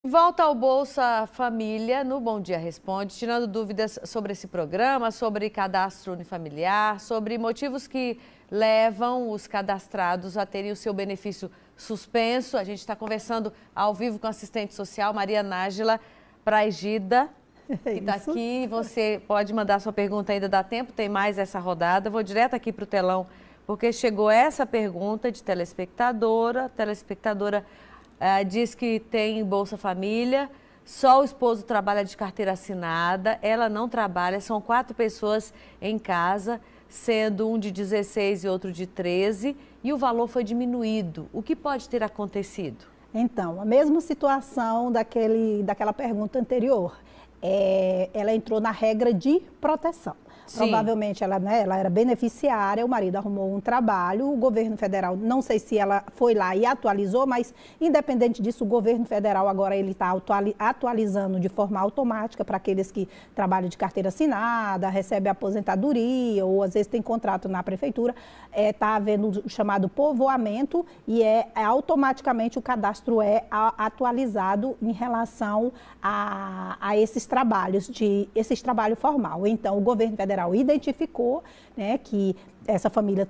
Volta ao Bolsa Família no Bom Dia Responde, tirando dúvidas sobre esse programa, sobre cadastro unifamiliar, sobre motivos que levam os cadastrados a terem o seu benefício suspenso. A gente está conversando ao vivo com a assistente social Maria Nájila Praigida, que está aqui. Você pode mandar sua pergunta, ainda dá tempo, tem mais essa rodada. Vou direto aqui para o telão, porque chegou essa pergunta de telespectadora. Diz que tem Bolsa Família, só o esposo trabalha de carteira assinada, ela não trabalha, são 4 pessoas em casa, sendo um de 16 e outro de 13, e o valor foi diminuído. O que pode ter acontecido? Então, a mesma situação daquela pergunta anterior. Ela entrou na regra de proteção. Sim. Provavelmente ela era beneficiária, o marido arrumou um trabalho, o governo federal, não sei se ela foi lá e atualizou, mas independente disso, o governo federal agora ele está atualizando de forma automática para aqueles que trabalham de carteira assinada, recebem aposentadoria ou às vezes tem contrato na prefeitura, está havendo o chamado povoamento e automaticamente o cadastro é atualizado em relação a esses trabalhos, esse trabalho formal. Então, o governo federal identificou, né, que essa família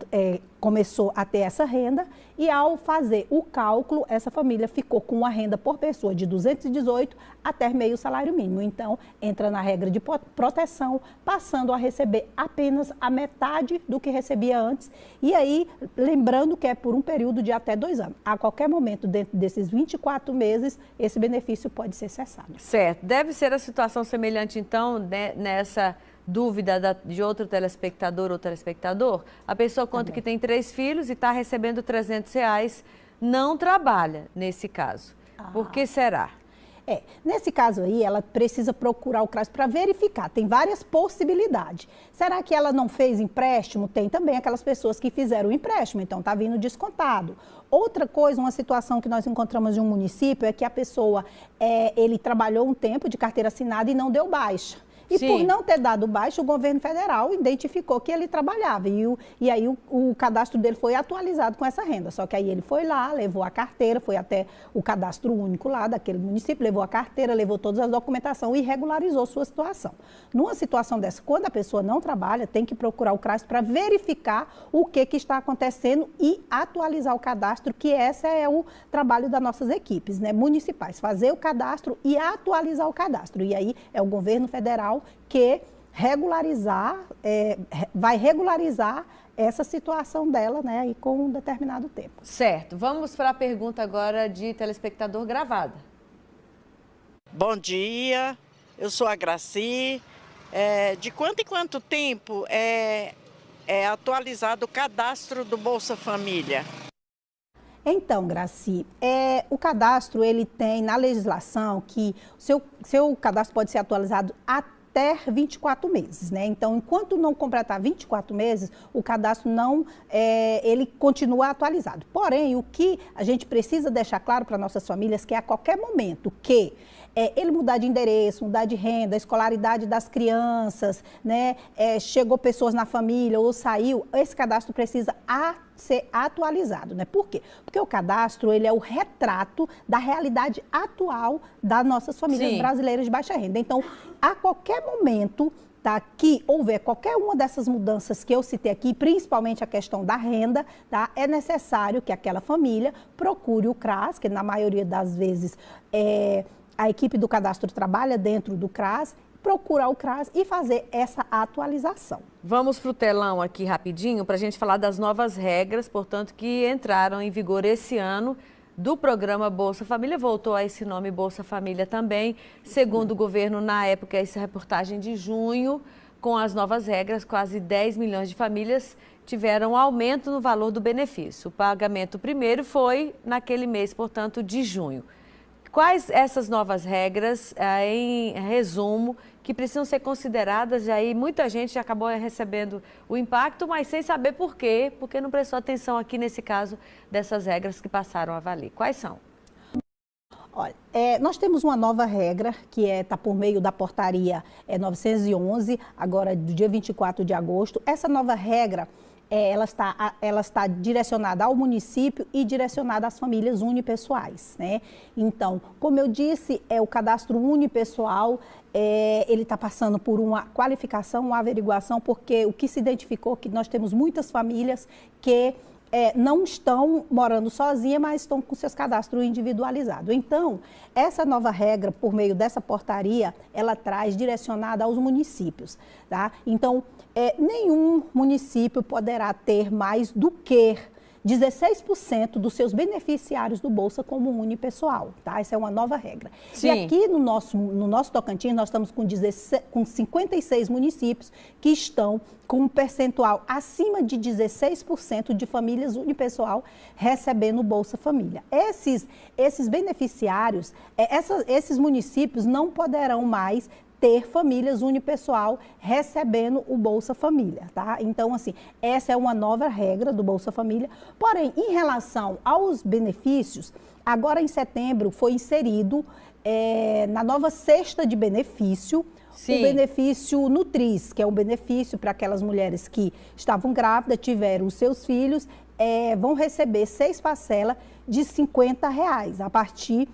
começou a ter essa renda e ao fazer o cálculo, essa família ficou com uma renda por pessoa de 218 até meio salário mínimo. Então, entra na regra de proteção, passando a receber apenas a metade do que recebia antes. E aí, lembrando que é por um período de até 2 anos. A qualquer momento, dentro desses 24 meses, esse benefício pode ser cessado. Certo. Deve ser a situação semelhante, então, nessa dúvida de outro telespectador ou telespectador. A pessoa conta que tem 3 filhos e está recebendo R$300, não trabalha nesse caso. Por que será? Nesse caso aí, ela precisa procurar o CRAS para verificar. Tem várias possibilidades. Será que ela não fez empréstimo? Tem também aquelas pessoas que fizeram o empréstimo, então está vindo descontado. Outra coisa, uma situação que nós encontramos em um município é que a pessoa, ele trabalhou um tempo de carteira assinada e não deu baixa. E Sim. Por não ter dado baixa, o governo federal identificou que ele trabalhava. E aí o cadastro dele foi atualizado com essa renda. Só que aí ele foi lá, levou a carteira, foi até o cadastro único lá daquele município, levou a carteira, levou todas as documentações e regularizou sua situação. Numa situação dessa, quando a pessoa não trabalha, tem que procurar o CRAS para verificar o que está acontecendo e atualizar o cadastro, que esse é o trabalho das nossas equipes, né, municipais. Fazer o cadastro e atualizar o cadastro. E aí é o governo federal que vai regularizar essa situação dela, né, aí com um determinado tempo. Certo. Vamos para a pergunta agora de telespectador gravada. Bom dia, eu sou a Graci. De quanto em quanto tempo é atualizado o cadastro do Bolsa Família? Então, Graci, o cadastro, ele tem na legislação que seu cadastro pode ser atualizado até 24 meses, né? Então, enquanto não completar 24 meses, o cadastro ele continua atualizado. Porém, o que a gente precisa deixar claro para nossas famílias que a qualquer momento que ele mudar de endereço, mudar de renda, a escolaridade das crianças, né? Chegou pessoas na família ou saiu, esse cadastro precisa ser atualizado, né? Por quê? Porque o cadastro, ele é o retrato da realidade atual das nossas famílias Sim. brasileiras de baixa renda. Então, a qualquer momento que houver qualquer uma dessas mudanças que eu citei aqui, principalmente a questão da renda, é necessário que aquela família procure o CRAS, que na maioria das vezes a equipe do cadastro trabalha dentro do CRAS, procurar o CRAS e fazer essa atualização. Vamos para o telão aqui rapidinho para a gente falar das novas regras, portanto, que entraram em vigor esse ano do programa Bolsa Família. Voltou a esse nome Bolsa Família também. Segundo o governo, na época, essa reportagem de junho, com as novas regras, quase 10 milhões de famílias tiveram aumento no valor do benefício. O pagamento primeiro foi naquele mês, portanto, de junho. Quais essas novas regras, em resumo, que precisam ser consideradas? E aí muita gente acabou recebendo o impacto, mas sem saber por quê, porque não prestou atenção aqui nesse caso dessas regras que passaram a valer. Quais são? Olha, nós temos uma nova regra que está por meio da portaria 911, agora do dia 24 de agosto. Essa nova regra, ela está direcionada ao município e direcionada às famílias unipessoais, né? Então, como eu disse, o cadastro unipessoal, ele está passando por uma qualificação, uma averiguação, porque o que se identificou é que nós temos muitas famílias que não estão morando sozinhas, mas estão com seus cadastros individualizados. Então, essa nova regra, por meio dessa portaria, ela traz direcionada aos municípios, tá? Então, nenhum município poderá ter mais do que 16% dos seus beneficiários do Bolsa como unipessoal, tá? Essa é uma nova regra. Sim. E aqui no nosso Tocantins, nós estamos com 56 municípios que estão com um percentual acima de 16% de famílias unipessoal recebendo Bolsa Família. Esses beneficiários, esses municípios não poderão mais ter famílias unipessoal recebendo o Bolsa Família, tá? Então, assim, essa é uma nova regra do Bolsa Família. Porém, em relação aos benefícios, agora em setembro foi inserido na nova cesta de benefício, Sim, o benefício Nutris, que é um benefício para aquelas mulheres que estavam grávidas, tiveram os seus filhos, vão receber 6 parcelas de R$50 a partir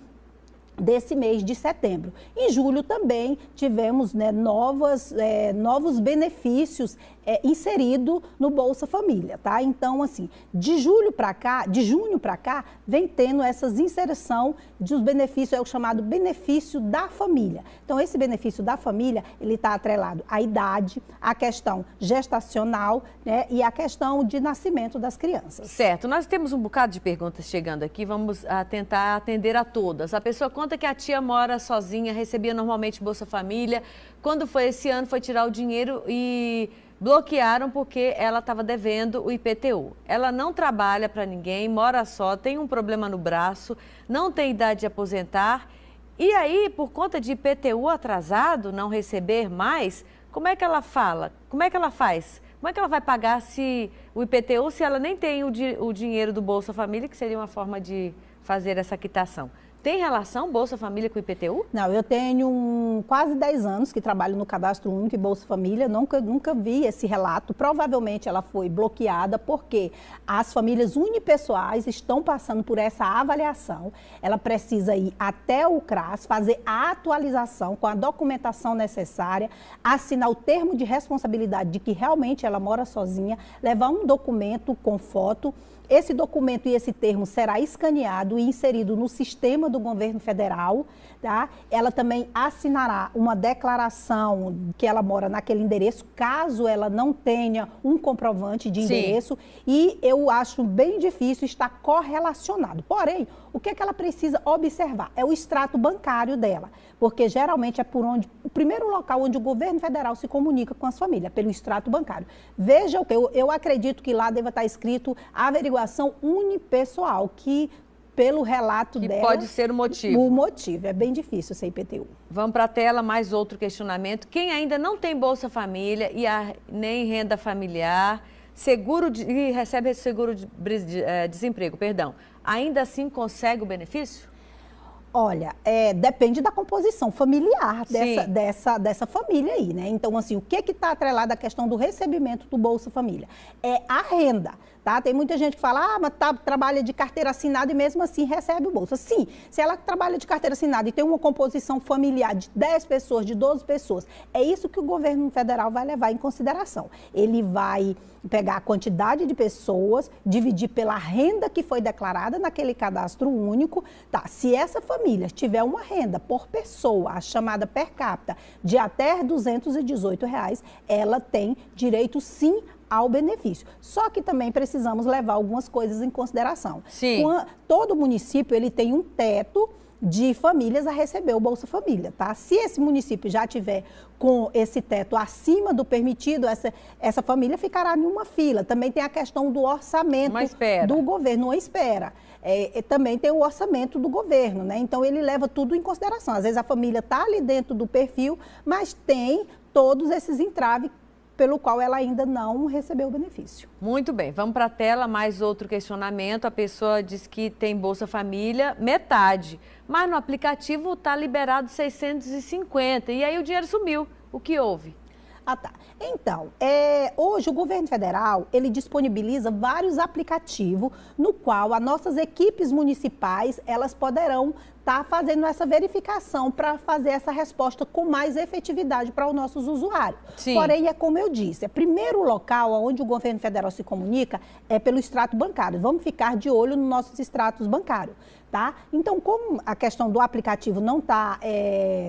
desse mês de setembro. Em julho também tivemos, né, novos benefícios inseridos no Bolsa Família, tá? Então, assim, de junho para cá, vem tendo essas inserção dos benefícios, é o chamado benefício da família. Então, esse benefício da família, ele está atrelado à idade, à questão gestacional, né, e à questão de nascimento das crianças. certo. Nós temos um bocado de perguntas chegando aqui, vamos tentar atender a todas. A pessoa conta que a tia mora sozinha, recebia normalmente Bolsa Família. Quando foi esse ano, foi tirar o dinheiro e bloquearam porque ela estava devendo o IPTU. Ela não trabalha para ninguém, mora só, tem um problema no braço, não tem idade de aposentar. E aí, por conta de IPTU atrasado, não receber mais, como é que ela fala? Como é que ela faz? Como é que ela vai pagar o IPTU se ela nem tem o dinheiro do Bolsa Família, que seria uma forma de fazer essa quitação? Tem relação Bolsa Família com o IPTU? Não, eu tenho quase 10 anos que trabalho no Cadastro Único e Bolsa Família, nunca vi esse relato. Provavelmente ela foi bloqueada porque as famílias unipessoais estão passando por essa avaliação. Ela precisa ir até o CRAS, fazer a atualização com a documentação necessária, assinar o termo de responsabilidade de que realmente ela mora sozinha, levar um documento com foto. Esse documento e esse termo será escaneado e inserido no sistema do governo federal, tá? Ela também assinará uma declaração que ela mora naquele endereço, caso ela não tenha um comprovante de endereço. Sim. E eu acho bem difícil estar correlacionado. Porém, o que ela precisa observar? É o extrato bancário dela, porque geralmente é o primeiro local onde o governo federal se comunica com as famílias, pelo extrato bancário. Veja o que eu acredito que lá deva estar escrito averiguação unipessoal, que pelo relato dela... pode ser o motivo. O motivo, é bem difícil ser IPTU. Vamos para a tela, mais outro questionamento. Quem ainda não tem Bolsa Família nem renda familiar, e recebe esse seguro de desemprego, ainda assim consegue o benefício? Olha, depende da composição familiar dessa família aí, né? Então, assim, o que está atrelado à questão do recebimento do Bolsa Família? É a renda, tá? Tem muita gente que fala, mas trabalha de carteira assinada e mesmo assim recebe o Bolsa. Sim, se ela trabalha de carteira assinada e tem uma composição familiar de 10 pessoas, de 12 pessoas, é isso que o governo federal vai levar em consideração. Ele vai pegar a quantidade de pessoas, dividir pela renda que foi declarada naquele cadastro único, tá? Se essa família tiver uma renda por pessoa, a chamada per capita, de até R$218, ela tem direito sim ao benefício. Só que também precisamos levar algumas coisas em consideração. Sim. Todo município ele tem um teto de famílias a receber o Bolsa Família, tá? Se esse município já tiver com esse teto acima do permitido, essa família ficará em uma fila. Também tem a questão do orçamento do governo, uma espera. Também tem o orçamento do governo, né? Então ele leva tudo em consideração. Às vezes a família está ali dentro do perfil, mas tem todos esses entraves pelo qual ela ainda não recebeu o benefício. Muito bem, vamos para a tela, mais outro questionamento. A pessoa diz que tem Bolsa Família, metade, mas no aplicativo está liberado 650 e aí o dinheiro sumiu. O que houve? Ah, tá. Então, hoje o governo federal, ele disponibiliza vários aplicativos no qual as nossas equipes municipais, elas poderão estar fazendo essa verificação para fazer essa resposta com mais efetividade para os nossos usuários. Sim. Porém, é como eu disse, é primeiro local onde o governo federal se comunica é pelo extrato bancário. Vamos ficar de olho nos nossos extratos bancários. Tá? Então, como a questão do aplicativo não está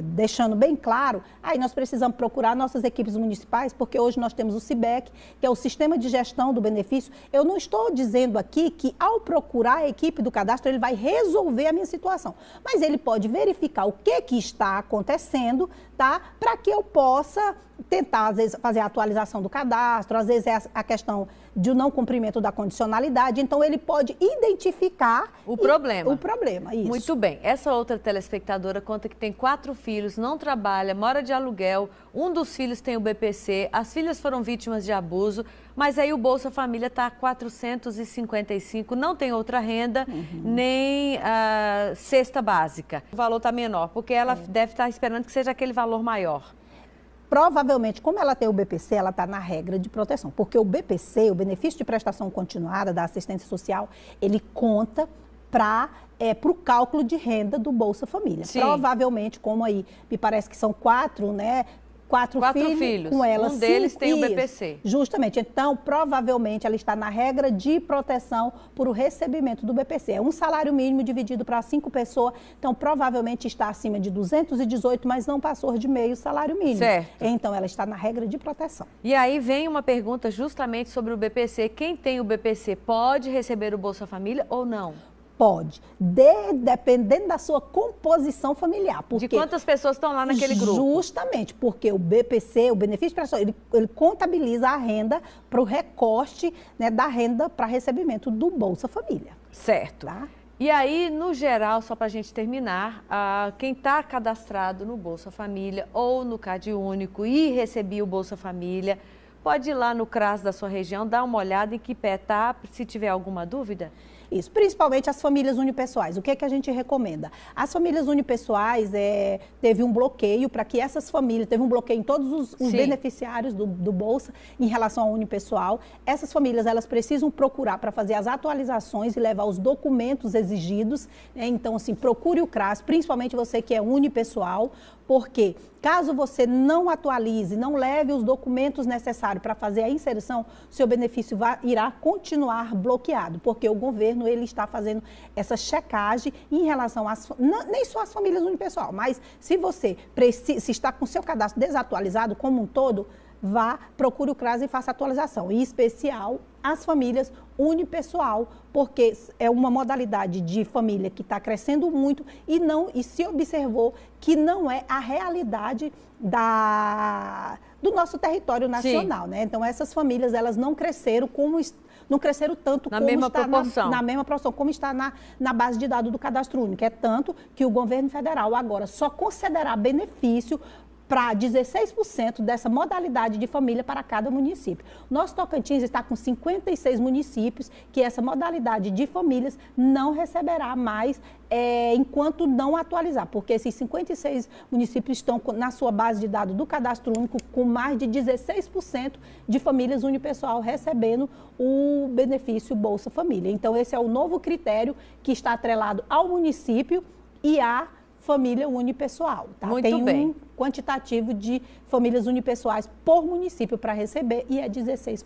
deixando bem claro, aí nós precisamos procurar nossas equipes municipais, porque hoje nós temos o CIBEC, que é o Sistema de Gestão do Benefício. Eu não estou dizendo aqui que ao procurar a equipe do cadastro, ele vai resolver a minha situação, mas ele pode verificar o que está acontecendo, tá? Para que eu possa tentar, às vezes, fazer a atualização do cadastro, às vezes é a questão de não cumprimento da condicionalidade, então ele pode identificar o problema. O problema, isso. Muito bem. Essa outra telespectadora conta que tem 4 filhos, não trabalha, mora de aluguel, um dos filhos tem o BPC, as filhas foram vítimas de abuso, mas aí o Bolsa Família está 455, não tem outra renda, nem cesta básica. O valor está menor, porque ela deve estar esperando que seja aquele valor maior. Provavelmente, como ela tem o BPC, ela está na regra de proteção, porque o BPC, o benefício de prestação continuada da assistência social, ele conta para o cálculo de renda do Bolsa Família. Sim. Provavelmente, como aí, me parece que são 4, né? 4 filhos, com ela, um deles tem o BPC. Justamente, então, provavelmente, ela está na regra de proteção por o recebimento do BPC. É um salário mínimo dividido para 5 pessoas, então, provavelmente está acima de 218, mas não passou de meio salário mínimo. Certo. Então, ela está na regra de proteção. E aí vem uma pergunta justamente sobre o BPC. Quem tem o BPC pode receber o Bolsa Família ou não? Pode, dependendo da sua composição familiar. Porque, de quantas pessoas estão lá naquele grupo? Justamente, porque o BPC, o benefício de prestação, ele contabiliza a renda para o recorte, né, da renda para recebimento do Bolsa Família. Certo. Tá? E aí, no geral, só para a gente terminar, quem está cadastrado no Bolsa Família ou no CadÚnico e recebia o Bolsa Família, pode ir lá no CRAS da sua região, dar uma olhada em que pé está, se tiver alguma dúvida? Isso, principalmente as famílias unipessoais. O que é que a gente recomenda? As famílias unipessoais, teve um bloqueio para que essas famílias, teve um bloqueio em todos os beneficiários do Bolsa em relação ao unipessoal. Essas famílias, elas precisam procurar para fazer as atualizações e levar os documentos exigidos, né? Então, assim, procure o CRAS, principalmente você que é unipessoal, porque caso você não atualize, não leve os documentos necessários para fazer a inserção, seu benefício irá continuar bloqueado, porque o governo ele está fazendo essa checagem em relação nem só às famílias unipessoal, mas se você se está com seu cadastro desatualizado como um todo, procure o CRAS e faça a atualização, em especial as famílias unipessoal, porque é uma modalidade de família que está crescendo muito e se observou que não é a realidade do nosso território nacional, né? Então essas famílias elas não cresceram tanto na mesma proporção. Na mesma proporção, como está na base de dados do Cadastro Único. É tanto que o governo federal agora só concederá benefício para 16% dessa modalidade de família para cada município. Nosso Tocantins está com 56 municípios que essa modalidade de famílias não receberá mais enquanto não atualizar, porque esses 56 municípios estão na sua base de dados do Cadastro Único com mais de 16% de famílias unipessoal recebendo o benefício Bolsa Família. Então, esse é o novo critério que está atrelado ao município e à família unipessoal. Tá? Muito Tem bem. Um quantitativo de famílias unipessoais por município para receber e é 16%.